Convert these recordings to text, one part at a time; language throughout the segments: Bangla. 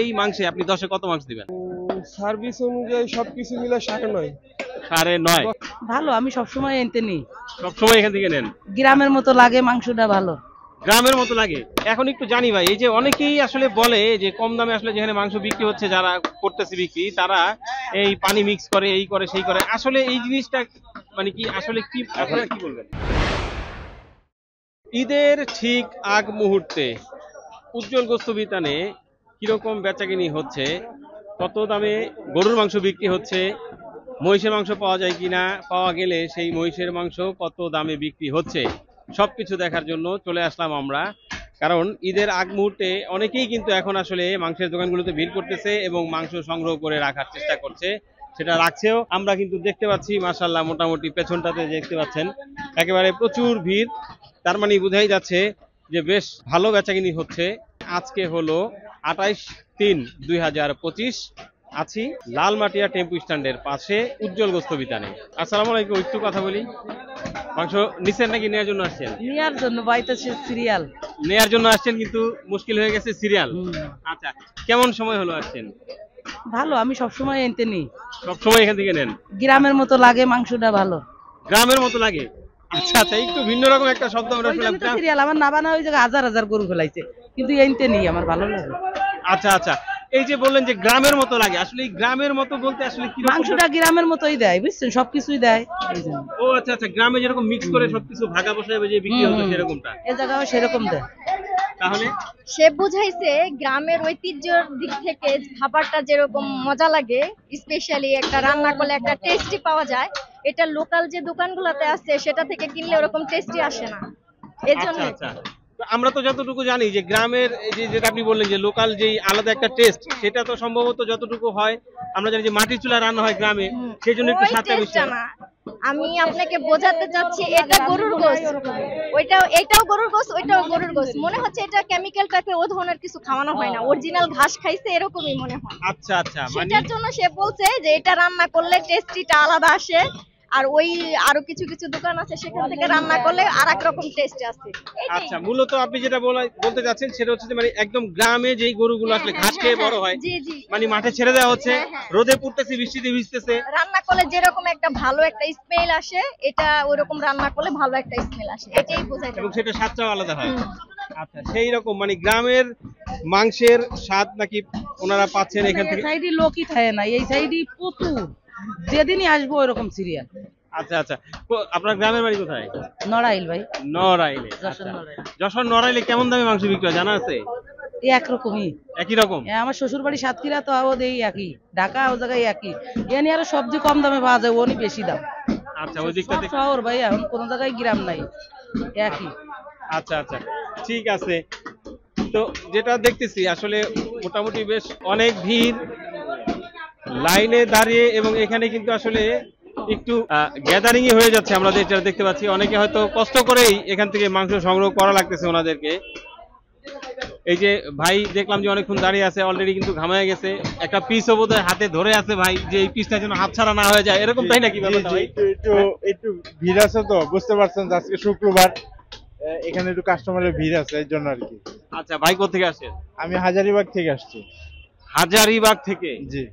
এই মাংসে আপনি 10-এ কত মার্কস দিবেন? সার্ভিস অনুযায়ী সবকিছু মিলে 9.5। 9.5। ভালো, আমি সবসময় এনতে নিই। সবসময় এখান থেকে নেন? গ্রামের মতো লাগে, মাংসটা ভালো। গ্রামের মতো লাগে। এখন একটু জানি ভাই, এই যে অনেকেই আসলে বলে যে কম দামে আসলে যেখানে মাংস বিক্রি হচ্ছে, যারা করতেছে বিক্রি, তারা এই পানি মিক্স করে, এই করে সেই করে, আসলে এই জিনিসটা মানে কি আসলে কি আপনারা কি বলবেন? ঈদের ঠিক আগ মুহূর্তে উজ্জ্বল গোস্ত বিতানে কিরকম বেচাকিনি হচ্ছে, কত দামে গরুর মাংস বিক্রি হচ্ছে, মহিষের মাংস পাওয়া যায় কিনা, পাওয়া গেলে সেই মহিষের মাংস কত দামে বিক্রি হচ্ছে, সবকিছু দেখার জন্য চলে আসলাম আমরা। কারণ ঈদের আগ মুহূর্তে অনেকেই কিন্তু এখন আসলে মাংসের দোকানগুলোতে ভিড় করতেছে এবং মাংস সংগ্রহ করে রাখার চেষ্টা করছে, সেটা রাখছেও। আমরা কিন্তু দেখতে পাচ্ছি মাশাআল্লাহ, মোটামুটি পেছনটাতে দেখতে পাচ্ছেন একেবারে প্রচুর ভিড়। তার মানে বোঝাই যাচ্ছে যে বেশ ভালো বেচাকিনি হচ্ছে। আজকে হলো 28/3/2025। আছি লালমাটিয়া টেম্পু স্ট্যান্ডের পাশে উজ্জ্বল গোস্ত বিতানে। আসসালামু আলাইকুম, একটু কথা বলি। মাংস নিছেন নাকি নেয়ার জন্য আসছেন? নেয়ার জন্য, বাইতেছে সিরিয়াল। নেয়ার জন্য আসছেন কিন্তু মুশকিল হয়ে গেছে সিরিয়াল। আচ্ছা, কেমন সময় হলো আসছেন? ভালো, আমি সবসময় এনতে নিই। সবসময় এখান থেকে নেন? গ্রামের মতো লাগে, মাংসটা ভালো। গ্রামের মতো লাগে? আচ্ছা আচ্ছা, একটু ভিন্ন রকম একটা শব্দ আমরা শুনলাম। সিরিয়াল আমার না বানা, ওই জায়গায় হাজার হাজার গরু ফেলাইছে, কিন্তু এনতে নিই, আমার ভালো লাগে। আচ্ছা আচ্ছা, এই যে বললেন যে গ্রামের মতো লাগে, আসলে এই গ্রামের মতো বলতে আসলে কি? মাংসটা গ্রামের মতোই দেয়, বুঝছেন, সবকিছুই দেয়। ও আচ্ছা আচ্ছা, গ্রামে যেরকম মিক্স করে সবকিছু ভাগা বসায় যে বিক্রি হতো সেরকমটা এই জায়গাও সেরকম দেয়। তাহলে সে বুঝাইছে গ্রামের ঐতিহ্যের দিক থেকে খাবারটা যেরকম মজা লাগে, স্পেশালি একটা রান্না করলে একটা টেস্টি পাওয়া যায়, এটা লোকাল যে দোকানগুলোতে আছে সেটা থেকে কিনলে ওরকম টেস্টি আসে না। এজন্য আচ্ছা আচ্ছা, আমরা তো যতটুকু জানি যে গ্রামের যেটা আপনি বললেন যে লোকাল যেই আলাদা একটা টেস্ট, সেটা তো সম্ভবত যতটুকু হয় আমরা জানি যে মাটির চুলা রান্না হয় গ্রামে, সেই জন্য একটু স্বাদটা বেশি। আমি আপনাকে বোঝাতে চাচ্ছি, এটা গরুর গোশত, এটাও গরুর গোশত, ওইটাও গরুর গোশত। মনে হচ্ছে এটা কেমিক্যাল টাইপের ও ধরনের কিছু খাওয়ানো হয় না, অরিজিনাল ঘাস খাইছে এরকমই মনে হয়। আচ্ছা আচ্ছা, সেটার জন্য সে বলছে যে এটা রান্না করলে টেস্টিটা আলাদা আসে, আর ওই আরো কিছু কিছু দোকান আছে সেখান থেকে রান্না করলে আরেক রকম টেস্ট আসে। আচ্ছা, মূলত আপনি যেটা বলতে যাচ্ছেন সেটা হচ্ছে যে মানে একদম গ্রামে যেই গরুগুলো আসলে ঘাস খেয়ে বড় হয়, মানে মাঠে ছেড়ে দেওয়া হচ্ছে, রোদে পুড়তেছে, বৃষ্টিতে ভিজতেছে, রান্না করলে যেরকম একটা ভালো একটা স্মেল আসে, এটা ওইরকম রান্না করলে ভালো একটা স্মেল আসে, এটাই বোঝায়, এবং সেটা স্বাদটাও আলাদা হয়। আচ্ছা, সেই রকম মানে গ্রামের মাংসের স্বাদ নাকি ওনারা পাচ্ছেন এখান থেকে? সাইডে লোকই থাকে না, এই সাইডে প্রচুর, যেদিনই আসবো ওইরকম সিরিয়াল। আচ্ছা আচ্ছা, আপনার গ্রামের বাড়ি কোথায়? নড়াইল ভাই। নড়াইলে? যশোর নড়াইলে কেমন দামে মাংস বিক্রি হয় জানা আছে? একরকমই, একই রকম? আমার শ্বশুর বাড়ি সাতক্ষীরা, তো ও দেই একই, ঢাকা ও জায়গায় একই। এনে আরো সবজি কম দামে পাওয়া যায়, ওনি বেশি দাম। আচ্ছা, ওই দিকটা থেকে শহর ভাই, এখন কোন জায়গায় গ্রাম নাই, একই। আচ্ছা আচ্ছা, ঠিক আছে। তো যেটা দেখতেছি আসলে মোটামুটি বেশ অনেক ভিড়, লাইনে দাঁড়িয়ে, এবং এখানে কিন্তু আসলে একটু গ্যাদারিং হয়ে যাচ্ছে। আমরা যেটা দেখতে পাচ্ছি, অনেকে হয়তো কষ্ট করেই এখান থেকে মাংস সংগ্রহ করা লাগতেছে ওনাদেরকে। এই যে ভাই দেখলাম যে অনেকক্ষণ দাঁড়িয়ে আছে, অলরেডি কিন্তু ঘামায় গেছে, একটা পিসও বোধহয় হাতে ধরে আছে ভাই, যে এই পিসটা যেন হাতছাড়া না হয়ে যায়, এরকম তাই নাকি ব্যাপারটা ভাই? একটু ভিড় আছে তো, বুঝতে পারছেন আজকে শুক্রবার, এখানে একটু কাস্টমারের ভিড় আছে, এই জন্য আর কি। আচ্ছা, ভাই কোথা থেকে আসেন? আমি হাজারীবাগ থেকে আসছি। হাজারীবাগ থেকে? জি,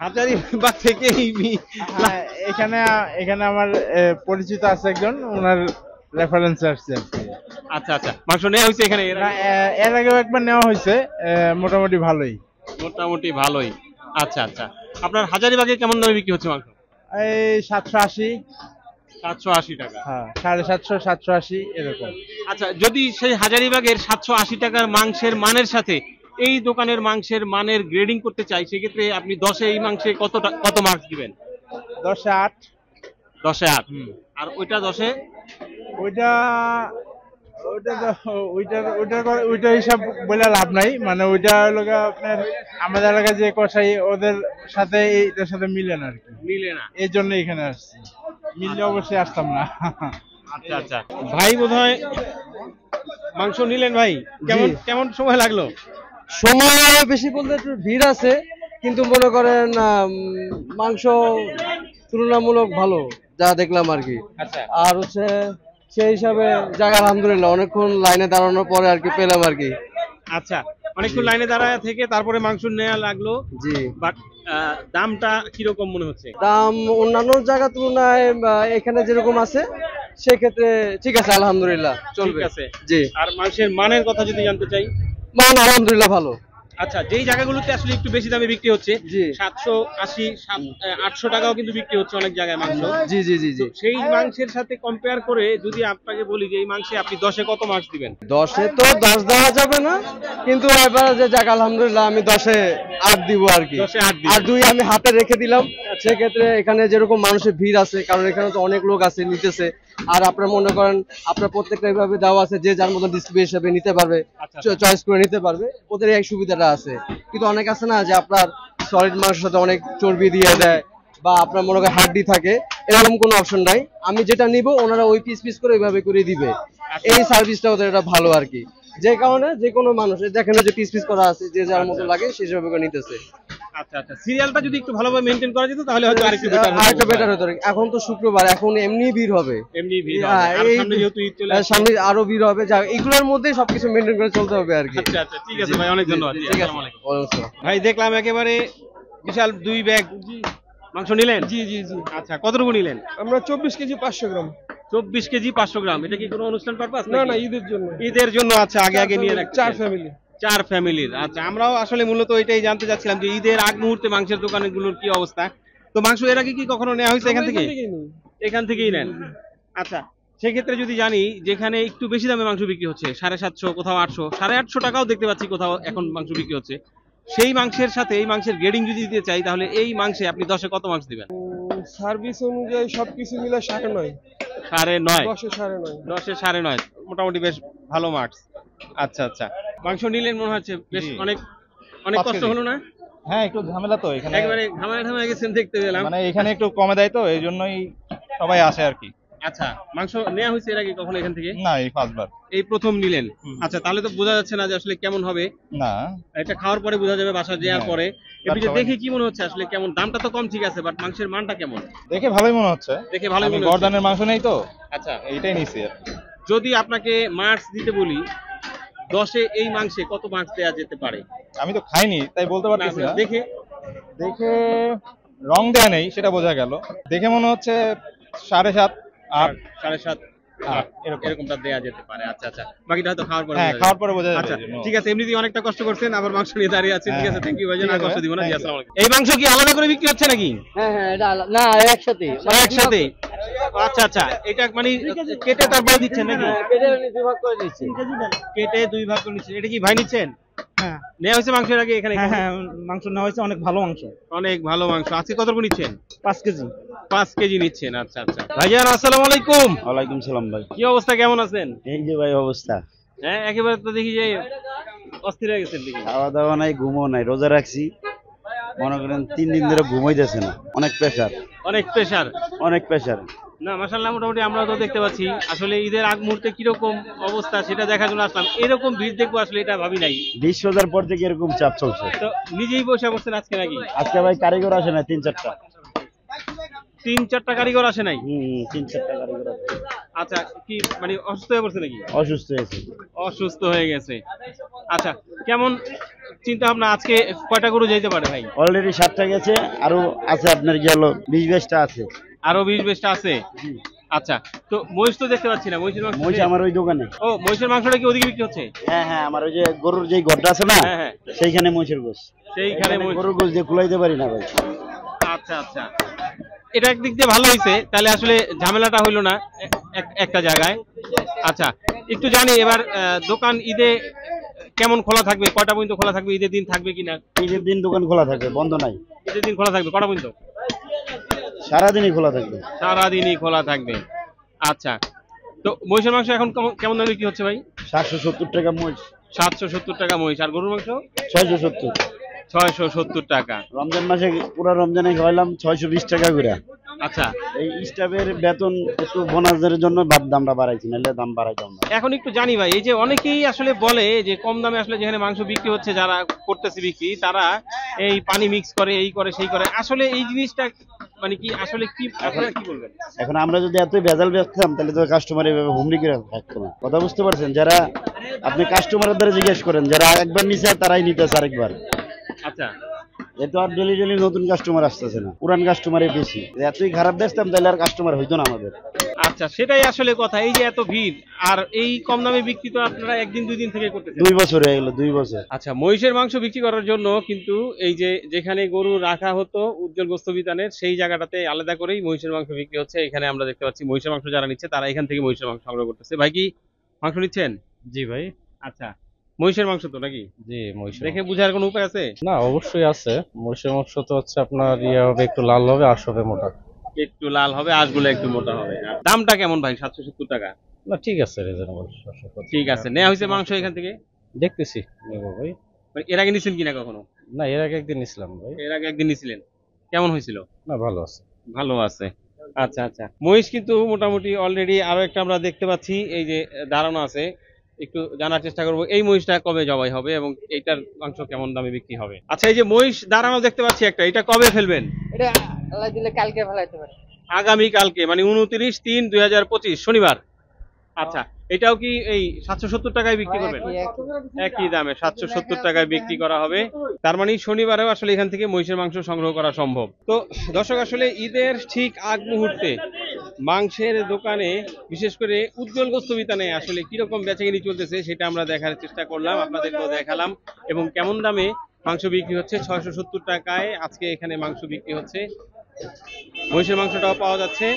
হাজারীবাগ থেকে এখানে এখানে আমার পরিচিত আছে একজন, ওনার রেফারেন্সে আসছে। আচ্ছা আচ্ছা, মাংস নেওয়া হয়েছে এখানে? এর আগেও একবার নেওয়া হয়েছে, মোটামুটি ভালোই। মোটামুটি ভালোই। আচ্ছা আচ্ছা, আপনার হাজারীবাগে কেমন দামে বিক্রি হচ্ছে মাংস? এই 780। 780 টাকা? হ্যাঁ, 750 780 এরকম। আচ্ছা, যদি সেই হাজারীবাগের 780 টাকার মাংসের মানের সাথে এই দোকানের মাংসের মানের গ্রেডিং করতে চাই, সেক্ষেত্রে আপনি 10-এ এই মাংসে কত মার্কস দিবেন? 10-এ 8। 10-এ 8? আর ওইটা 10-এ? ওইটা হিসাব বলে লাভ নাই, মানে ওইটা হলো আপনার আমাদের এলাকায় যে কষাই, ওদের সাথে এটার সাথে মিলে না আর কি, মিলে না, এই জন্য এখানে আসছি, মিললে অবশ্যই আসতাম না। আচ্ছা আচ্ছা, ভাই বোধহয় মাংস নিলেন, ভাই কেমন সময় লাগলো? সময় বেশি বলতে একটু ভিড় আছে, কিন্তু মনে করেন মাংস তুলনামূলক ভালো যা দেখলাম আর কি। আচ্ছা, আর হচ্ছে সেই হিসাবে জায়গা আলহামদুলিল্লাহ অনেকক্ষণ লাইনে দাঁড়ানোর পরে আর কি পেলাম আর কি। আচ্ছা, অনেকক্ষণ লাইনে দাঁড়ায় থেকে তারপরে মাংস নেওয়া লাগলো, জি। বাট দামটা কিরকম মনে হচ্ছে? দাম অন্যান্য জায়গার তুলনায় এখানে যেরকম আছে সেক্ষেত্রে ঠিক আছে, আলহামদুলিল্লাহ চলবে। ঠিক আছে। জি। আর মাংসের মানের কথা যদি জানতে চাই? মান আলহামদুলিল্লাহ ভালো। আচ্ছা, যেই জায়গাগুলোতে আসলে একটু বেশি দামে বিক্রি হচ্ছে, জি। 780 800 টাকাও কিন্তু বিক্রি হচ্ছে অনেক জায়গায় মাংস। জি জি জি জি। তো সেই মাংসের সাথে কম্পেয়ার করে যদি আপনাকে বলি যে এই মাংসে আপনি 10-এ কত মার্কস দিবেন? 10-এ তো 10 দেওয়া যাবে না, কিন্তু এবার যে যাক আলহামদুলিল্লাহ আমি 10-এ 8 দিব আর কি। 10-এ 8 দিবেন। আর 2 আমি হাতে রেখে দিলাম। সেক্ষেত্রে এখানে যেরকম মানুষের ভিড় আছে, কারণ এখানে তো অনেক লোক আছে নিতেছে, আর আপনার মনে করেন আপনার প্রত্যেকটা এইভাবে দেওয়া আছে, যে যার মতো ডিসপ্লে হিসেবে নিতে পারবে, চয়েস করে নিতে পারবে, ওদের এই সুবিধাটা আছে। কিন্তু অনেক আছে না যে আপনার সলিড মাংসের সাথে অনেক চর্বি দিয়ে দেয়, বা আপনার মনে করেন হাড্ডি থাকে, এরকম কোনো অপশন নাই। আমি যেটা নিব ওনারা ওই পিস পিস করে ওইভাবে করে দিবে। এই সার্ভিসটা ওদের এটা ভালো আর কি, যে কারণে যে কোনো মানুষ দেখেন যে পিস পিস করা আছে, যে যার মতো লাগে সেই হিসাবে করে নিতেছে। আচ্ছা আচ্ছা, সিরিয়ালটা যদি একটু ভালোভাবে মেইনটেইন করা যেত তাহলে হয়তো আরেকটু বেটার হতো। আরেকটু বেটার হতো। এখন তো শুক্রবার, এখন এমনি ভিড় হবে, এমনি ভিড় হবে। হ্যাঁ, আর এই সামনে যেহেতু ঈদ চলে আসছে। সামনে আরো ভিড় হবে, যা এগুলোর মধ্যেই সবকিছু মেইনটেইন করে চলতে হবে আর কি। আচ্ছা আচ্ছা, ঠিক আছে ভাই, অনেক ধন্যবাদ। ঠিক আছে, ওয়ালাইকুম আসসালাম। ভাই দেখলাম একেবারে বিশাল 2 ব্যাগ মাংস নিলেন। জি জি জি। আচ্ছা, কতটুকু নিলেন? আমরা 24 কেজি 500 গ্রাম। 24 কেজি 500 গ্রাম। এটা কি কোনো অনুষ্ঠান পারপাস? না না, ঈদের জন্য। ঈদের জন্য। আচ্ছা, আগে আগে নিয়ে রাখছি। 4 ফ্যামিলি। 4 ফ্যামিলির। আচ্ছা, আমরাও আসলে মূলত এটাই জানতে চাচ্ছিলাম যে ঈদের আগ মুহূর্তে মাংসের দোকানগুলোর কি অবস্থা। তো মাংস এর আগে কি কখনো নেওয়া হয়েছে এখান থেকে? এখান থেকেই নেন। আচ্ছা, সেক্ষেত্রে যদি জানি যেখানে একটু বেশি দামে মাংস বিক্রি হচ্ছে, 750, কোথাও 800, 850 টাকাও দেখতে পাচ্ছি কোথাও এখন মাংস বিক্রি হচ্ছে, সেই মাংসের সাথে এই মাংসের গ্রেডিং যদি দিতে চাই তাহলে এই মাংসে আপনি 10-এ কত মার্কস দিবেন? সার্ভিস অনুযায়ী সবকিছু মিলে 9.5। 9.5। 10-এ 9.5। 10-এ 9.5, মোটামুটি বেশ ভালো মার্কস। আচ্ছা আচ্ছা, মাংস নিলেন মনে হচ্ছে বেশ অনেক অনেক কষ্ট হলো না? হ্যাঁ, একটু ঝামেলা তো এখানে, একবারে ঝামেলা গেছেন দেখতে পেলাম। মানে এখানে একটু কমে দেয় তো, এই জন্যই সবাই আসে আর কি। আচ্ছা, মাংস নেওয়া হয়েছে এর আগে কখনো এখান থেকে? না, এই ফার্স্টবার। এই প্রথম নিলেন। আচ্ছা, তাহলে তো বোঝা যাচ্ছে না যে আসলে কেমন হবে। না, এটা খাওয়ার পরে বোঝা যাবে, বাসা যাওয়ার হ্যাঁ। পরে। এমনিতে দেখে কি মনে হচ্ছে আসলে কেমন? দামটা তো কম ঠিক আছে, বাট মাংসের মানটা কেমন? দেখে ভালোই মনে হচ্ছে। দেখে ভালোই আমি মনে হচ্ছে। গর্দানের মাংস নেই তো, আচ্ছা, এইটাই নিছি আর কি। যদি আপনাকে মার্কস দিতে বলি 10-এ এই মাংসে কত মার্কস দেওয়া যেতে পারে? আমি তো খাইনি তাই বলতে না, পারতেছি না। দেখে দেখে রং দেয়া নেই সেটা বোঝা গেল। দেখে মনে হচ্ছে 7.5, 8, 7.5, 8 এরকমটা দেওয়া যেতে পারে। আচ্ছা আচ্ছা, বাকিটা হয়তো খাওয়ার পরে হ্যাঁ, বোঝা খাওয়ার যাবে। পরে বোঝা যাবে। আচ্ছা, এই জন্য। ঠিক আছে, এমনিতেই অনেকটা কষ্ট করছেন, আবার মাংস নিয়ে দাঁড়িয়ে আছেন। ঠিক আছে, থ্যাংক ইউ ভাইজান, আর ঠিক কষ্ট আছে, দিব না। জি, thank you. আসসালামু আলাইকুম। এই মাংস কি আলাদা করে বিক্রি হচ্ছে নাকি? হ্যাঁ হ্যাঁ, এটা না একসাথে, একসাথে? আচ্ছা আচ্ছা, এটা মানে কেটে তারপরে দিচ্ছেন নাকি? কেটে দুই ভাগ করে দিচ্ছি। কেটে 2 ভাগ করে নিচ্ছেন। এটা কি ভাই নিচ্ছেন? হ্যাঁ নেওয়া হয়েছে মাংসের আগে এখানে? হ্যাঁ হ্যাঁ, মাংস নেওয়া হয়েছে, অনেক ভালো মাংস। অনেক ভালো মাংস। আজকে কতটুকু নিচ্ছেন? 5 কেজি। 5 কেজি নিচ্ছেন। আচ্ছা আচ্ছা, ভাইজান আসসালামু আলাইকুম। ওয়ালাইকুম সালাম ভাই। কি অবস্থা, কেমন আছেন? এই যে ভাই অবস্থা, হ্যাঁ, একেবারে তো দেখি যে অস্থির হয়ে গেছেন দেখি। খাওয়া দাওয়া নাই, ঘুমও নাই, রোজা রাখছি, মনে করেন 3 দিন ধরে ঘুমাইতেছে না, অনেক প্রেশার, অনেক প্রেসার। অনেক প্রেশার। না মাশাআল্লাহ, মোটামুটি আমরা তো দেখতে পাচ্ছি আসলে ঈদের আগ মুহূর্তে কিরকম অবস্থা সেটা দেখার জন্য আসলাম। এরকম ভিড় দেখবো আসলে এটা ভাবি নাই। 20 রোজার পর থেকে এরকম চাপ চলছে। তো নিজেই বসে বসছেন আজকে নাকি? আজকে ভাই কারিগর আসে না, 3-4টা। 3-4টা কারিগর আসে নাই? 3-4টা কারিগর আছে। আচ্ছা, কি মানে অসুস্থ হয়ে পড়ছে নাকি? অসুস্থ হয়েছে। অসুস্থ হয়ে গেছে। আচ্ছা, কেমন চিন্তা ভাবনা, আজকে কয়টা গরু যেতে পারে ভাই? অলরেডি 7টা গেছে, আরো আছে আপনার গেল 20-22টা আছে। আরো 20-22টা আছে? আচ্ছা, তো মহিষ তো দেখতে পাচ্ছি না। মহিষের মাংস? মহিষ আমার ওই দোকানে। ও, মহিষের মাংসটা কি ওদিকে বিক্রি হচ্ছে? হ্যাঁ হ্যাঁ, আমার ওই যে গরুর যে ঘরটা আছে না, হ্যাঁ, হ্যাঁ। সেইখানে মহিষের গোশ। সেইখানে মহিষ। গরুর গোশ দিয়ে কুলাইতে পারি না ভাই। আচ্ছা আচ্ছা, এটা একদিক দিয়ে ভালো হয়েছে, তাহলে আসলে ঝামেলাটা হইলো না একটা জায়গায়। আচ্ছা, একটু জানি এবার দোকান ঈদে কেমন খোলা থাকবে, কয়টা পর্যন্ত খোলা থাকবে, ঈদের দিন থাকবে কিনা? ঈদের দিন দোকান খোলা থাকবে, বন্ধ নাই। ঈদের দিন খোলা থাকবে কটা পর্যন্ত? সারাদিনই খোলা থাকবে। সারাদিনই খোলা থাকবে। আচ্ছা, তো মহিষের মাংস এখন কেমন দামে কি হচ্ছে ভাই? 770 টাকা মহিষ। 770 টাকা মহিষ। আর গরুর মাংস? 670। 670 টাকা। রমজান মাসে পুরো রমজানে খাওয়াইলাম 620 টাকা করে। আচ্ছা, এই স্টাফের বেতন একটু বোনাসের জন্য দামটা বাড়াইছি, নাহলে দাম বাড়াইতাম না। এখন একটু জানি ভাই, এই যে অনেকেই আসলে বলে যে কম দামে আসলে যেখানে মাংস বিক্রি হচ্ছে, যারা করতেছে বিক্রি, তারা এই পানি মিক্স করে, এই করে সেই করে, আসলে এই জিনিসটা মানে কি আসলে কি আপনারা কি বলবেন? এখন আমরা যদি এতই ভেজাল বেচতাম তাহলে তো কাস্টমার এভাবে হুমড়ি করে থাকতো না। কথা বুঝতে পারছেন? যারা আপনি কাস্টমারের দ্বারা জিজ্ঞেস করেন, যারা একবার নিছে তারাই নিতেছে আরেকবার। আচ্ছা, এতো আর ডেলি ডেলি নতুন কাস্টমার আসতেছে না, পুরান কাস্টমারই বেশি। এতই খারাপ বেচতাম তাহলে আর কাস্টমার হইতো না আমাদের। আচ্ছা, সেটাই আসলে কথা। এই যে এত ভিড় আর এই কম দামে বিক্রি তো আপনারা একদিন দুই দিন থেকে করতেছেন। 2 বছর হয়ে গেল, 2 বছর। আচ্ছা, মহিষের মাংস বিক্রি করার জন্য কিন্তু এই যে যেখানে গরু রাখা হতো উজ্জ্বল গোস্ত বিতানের, সেই জায়গাটাতে আলাদা করেই মহিষের মাংস বিক্রি হচ্ছে। এখানে আমরা দেখতে পাচ্ছি মহিষের মাংস যারা নিচ্ছে তারা এখান থেকে মহিষের মাংস সংগ্রহ করতেছে। ভাই কি মাংস নিচ্ছেন? জি ভাই। আচ্ছা, মহিষের মাংস তো নাকি? জি, মহিষের দেখে বুঝার কোনো উপায় আছে? না, অবশ্যই আছে। মহিষের মাংস তো হচ্ছে আপনার হবে একটু লাল হবে, আঁশ হবে মোটা। একটু লাল হবে, আঁশগুলো একটু মোটা হবে। আর দামটা কেমন ভাই? 770 টাকা। না, ঠিক আছে, রিজনেবল। ঠিক আছে, নেওয়া হয়েছে মাংস এখান থেকে? দেখতেছি নেবো ভাই। মানে এর আগে নিছেন কিনা কখনো? না, এর আগে একদিন নিছিলাম ভাই। এর আগে একদিন নিছিলেন, কেমন হয়েছিল? না, ভালো আছে। ভালো আছে। আচ্ছা আচ্ছা, মহিষ কিন্তু মোটামুটি অলরেডি আরো একটা আমরা দেখতে পাচ্ছি এই যে দাঁড়ানো আছে। একটু জানার চেষ্টা করবো এই মহিষটা কবে জবাই হবে এবং এইটার মাংস কেমন দামে বিক্রি হবে। আচ্ছা, এই যে মহিষ দাঁড়ানো দেখতে পাচ্ছি একটা, এটা কবে ফেলবেন? এটা আল্লাহ দিলে কালকে ফেলাইতে পারে। আগামী কালকে, মানে 29/3/2025 শনিবার। আচ্ছা, এটাও কি এই 770 টাকায় বিক্রি করবেন? একই দামে 770 টাকায় বিক্রি করা হবে। তার মানে শনিবারেও আসলে এখান থেকে মহিষের মাংস সংগ্রহ করা সম্ভব। তো দর্শক, আসলে ঈদের ঠিক আগ মুহূর্তে মাংসের দোকানে, বিশেষ করে উজ্জ্বল গোস্ত বিতানে আসলে কিরকম বেচাকেনি চলতেছে সেটা আমরা দেখার চেষ্টা করলাম, আপনাদেরকেও দেখালাম। এবং কেমন দামে মাংস বিক্রি হচ্ছে। 670 টাকায় আজকে এখানে মাংস বিক্রি হচ্ছে। মহিষের মাংসটাও পাওয়া যাচ্ছে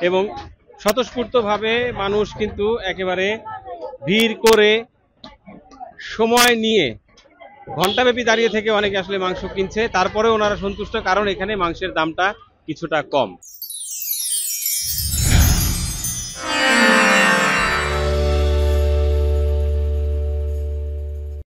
এবং স্বতঃস্ফূর্তভাবে মানুষ কিন্তু একেবারে ভিড় করে সময় নিয়ে ঘন্টাব্যাপী দাঁড়িয়ে থেকে অনেকে আসলে মাংস কিনছে। তারপরে ওনারা সন্তুষ্ট, কারণ এখানে মাংসের দামটা কিছুটা কম।